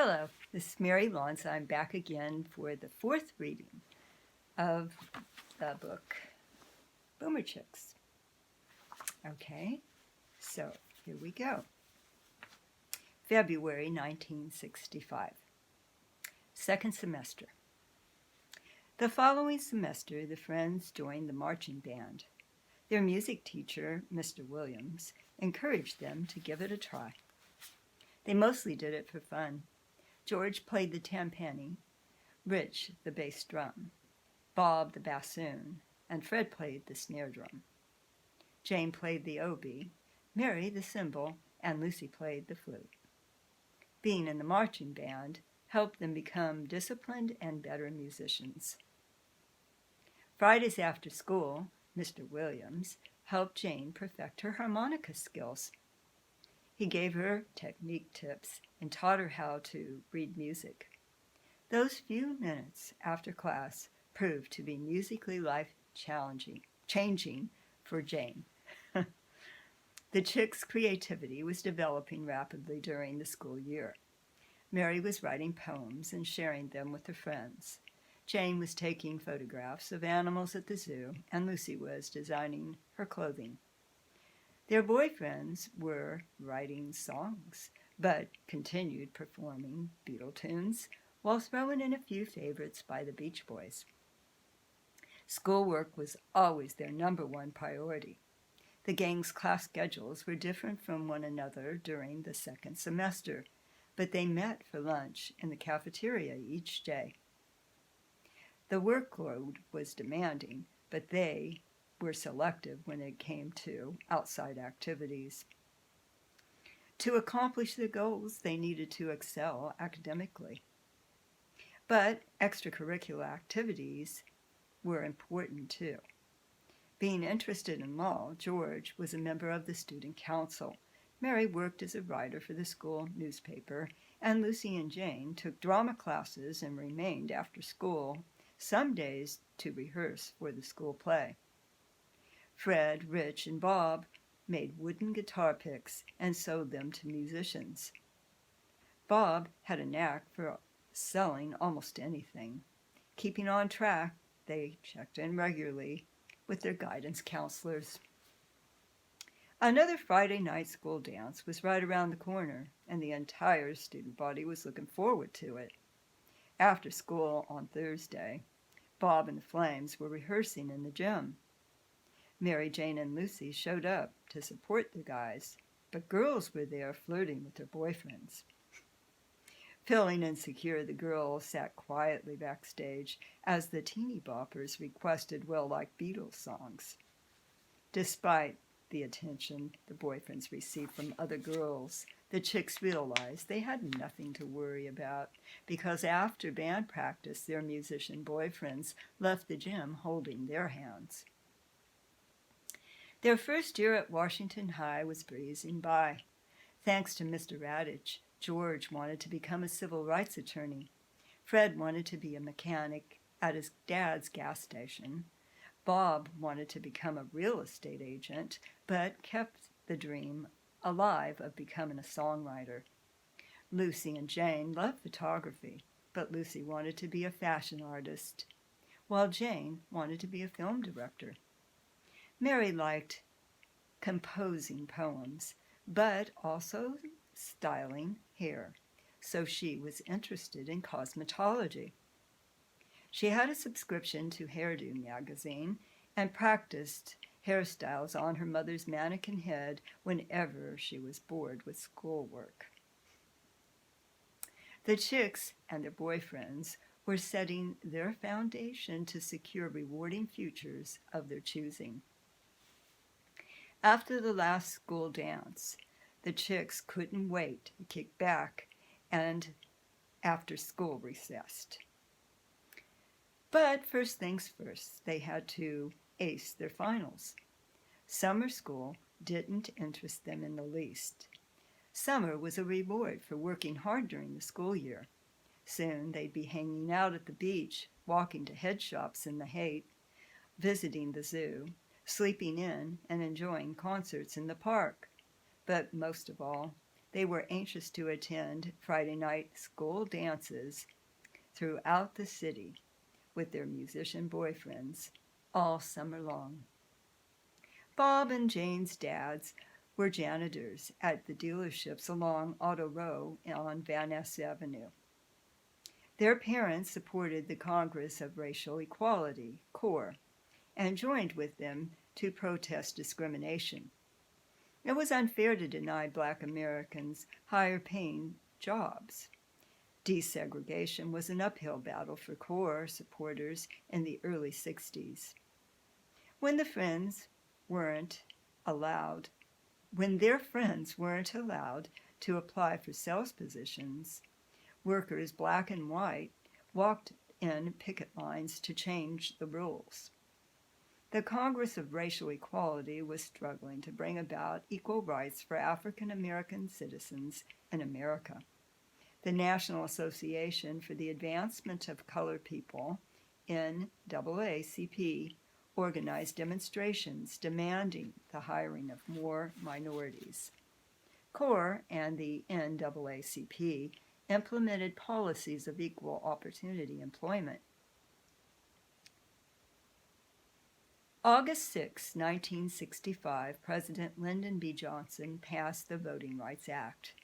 Hello, this is Mary Lawrence. I'm back again for the fourth reading of the book Boomer Chicks. Okay, so here we go. February 1965. Second semester. The following semester, the friends joined the marching band. Their music teacher, Mr. Williams, encouraged them to give it a try. They mostly did it for fun. George played the timpani, Rich the bass drum, Bob the bassoon, and Fred played the snare drum. Jane played the oboe, Mary the cymbal, and Lucy played the flute. Being in the marching band helped them become disciplined and better musicians. Fridays after school, Mr. Williams helped Jane perfect her harmonica skills. He gave her technique tips and taught her how to read music. Those few minutes after class proved to be musically life-changing for Jane. The Chicks' creativity was developing rapidly during the school year. Mary was writing poems and sharing them with her friends. Jane was taking photographs of animals at the zoo, and Lucy was designing her clothing. Their boyfriends were writing songs, but continued performing Beatle tunes while throwing in a few favorites by the Beach Boys. Schoolwork was always their number one priority. The gang's class schedules were different from one another during the second semester, but they met for lunch in the cafeteria each day. The workload was demanding, but they were selective when it came to outside activities. To accomplish their goals, they needed to excel academically. But extracurricular activities were important too. Being interested in law, George was a member of the student council. Mary worked as a writer for the school newspaper, and Lucy and Jane took drama classes and remained after school some days to rehearse for the school play. Fred, Rich, and Bob made wooden guitar picks and sold them to musicians. Bob had a knack for selling almost anything. Keeping on track, they checked in regularly with their guidance counselors. Another Friday night school dance was right around the corner, and the entire student body was looking forward to it. After school on Thursday, Bob and the Flames were rehearsing in the gym. Mary, Jane, and Lucy showed up to support the guys, but girls were there flirting with their boyfriends. Feeling insecure, the girls sat quietly backstage as the teeny boppers requested well-liked Beatles songs. Despite the attention the boyfriends received from other girls, the Chicks realized they had nothing to worry about because after band practice, their musician boyfriends left the gym holding their hands. Their first year at Washington High was breezing by. Thanks to Mr. Radich, George wanted to become a civil rights attorney. Fred wanted to be a mechanic at his dad's gas station. Bob wanted to become a real estate agent, but kept the dream alive of becoming a songwriter. Lucy and Jane loved photography, but Lucy wanted to be a fashion artist, while Jane wanted to be a film director. Mary liked composing poems, but also styling hair, so she was interested in cosmetology. She had a subscription to Hairdo magazine and practiced hairstyles on her mother's mannequin head whenever she was bored with schoolwork. The Chicks and their boyfriends were setting their foundation to secure rewarding futures of their choosing. After the last school dance, the Chicks couldn't wait to kick back and after school recessed. But first things first, they had to ace their finals. Summer school didn't interest them in the least. Summer was a reward for working hard during the school year. Soon they'd be hanging out at the beach, walking to head shops in the Haight, visiting the zoo, sleeping in, and enjoying concerts in the park. But most of all, they were anxious to attend Friday night school dances throughout the city with their musician boyfriends all summer long. Bob and Jane's dads were janitors at the dealerships along Auto Row on Van Ness Avenue. Their parents supported the Congress of Racial Equality, CORE, and joined with them to protest discrimination. It was unfair to deny Black Americans higher-paying jobs. Desegregation was an uphill battle for CORE supporters in the early 60s. When their friends weren't allowed to apply for sales positions, workers, black and white, walked in picket lines to change the rules. The Congress of Racial Equality was struggling to bring about equal rights for African American citizens in America. The National Association for the Advancement of Colored People, NAACP, organized demonstrations demanding the hiring of more minorities. CORE and the NAACP implemented policies of equal opportunity employment. August 6, 1965, President Lyndon B. Johnson passed the Voting Rights Act.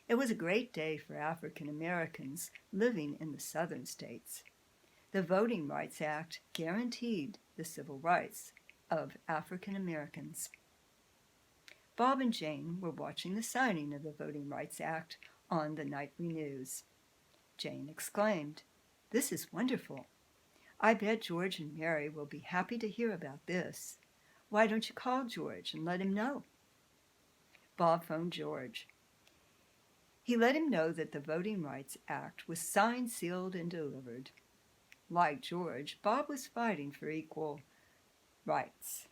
It was a great day for African Americans living in the southern states. The Voting Rights Act guaranteed the civil rights of African Americans. Bob and Jane were watching the signing of the Voting Rights Act on the nightly news. Jane exclaimed, "This is wonderful. I bet George and Mary will be happy to hear about this. Why don't you call George and let him know?" Bob phoned George. He let him know that the Voting Rights Act was signed, sealed, and delivered. Like George, Bob was fighting for equal rights,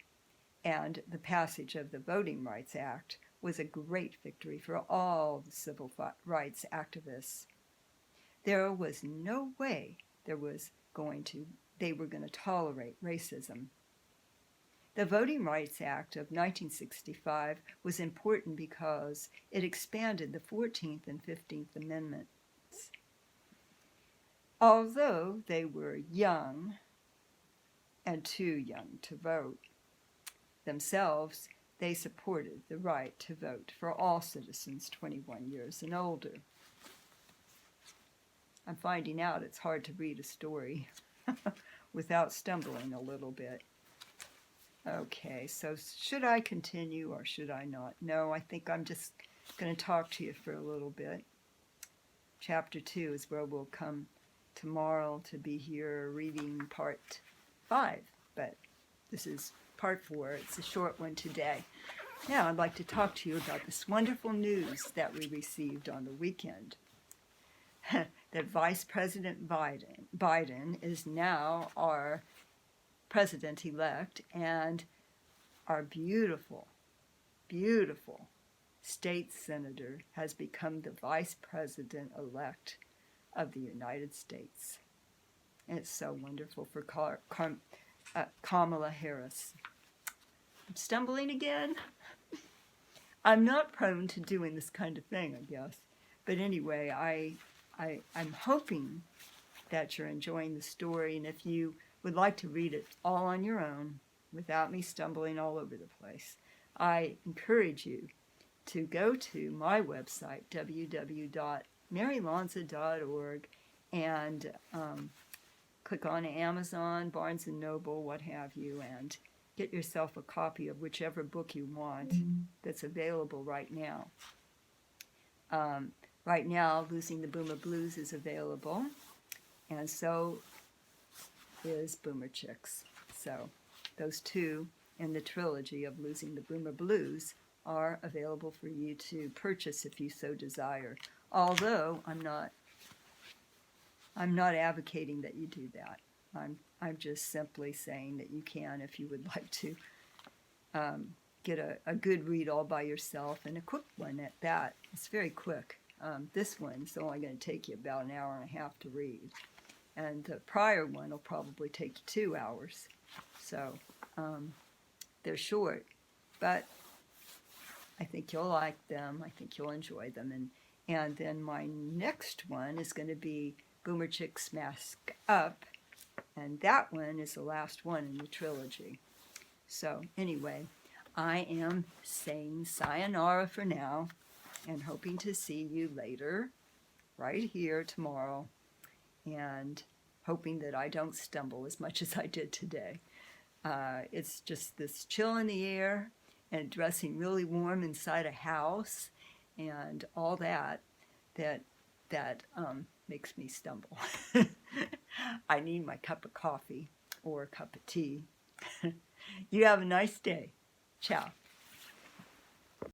and the passage of the Voting Rights Act was a great victory for all the civil rights activists. There was no way they were going to tolerate racism. The Voting Rights Act of 1965 was important because it expanded the 14th and 15th Amendments. Although they were young and too young to vote themselves, they supported the right to vote for all citizens 21 years and older. I'm finding out it's hard to read a story without stumbling a little bit. Okay, so should I continue or should I not? No, I think I'm just going to talk to you for a little bit. Chapter 2 is where we'll come tomorrow to be here reading part 5, but this is part 4. It's a short one today. Now I'd like to talk to you about this wonderful news that we received on the weekend. That Vice President Biden is now our president-elect, and our beautiful, beautiful state senator has become the vice president-elect of the United States. And it's so wonderful for Kamala Harris. I'm stumbling again. I'm not prone to doing this kind of thing, I guess. But anyway, I'm hoping that you're enjoying the story, and if you would like to read it all on your own without me stumbling all over the place, I encourage you to go to my website, www.marylonza.org, and click on Amazon, Barnes & Noble, what have you, and get yourself a copy of whichever book you want that's available right now. Right now, Losing the Boomer Blues is available, and so is Boomer Chicks. So those two in the trilogy of Losing the Boomer Blues are available for you to purchase if you so desire. Although I'm not advocating that you do that. I'm just simply saying that you can if you would like to get a good read all by yourself, and a quick one at that. It's very quick. This one's only going to take you about an hour and a half to read. And the prior one will probably take you 2 hours. So they're short, but I think you'll like them. I think you'll enjoy them. And then my next one is going to be Boomer Chicks Mask Up, and that one is the last one in the trilogy. So anyway, I am saying sayonara for now and hoping to see you later, right here tomorrow, and hoping that I don't stumble as much as I did today. It's just this chill in the air and dressing really warm inside a house and all that makes me stumble. I need my cup of coffee or a cup of tea. You have a nice day. Ciao.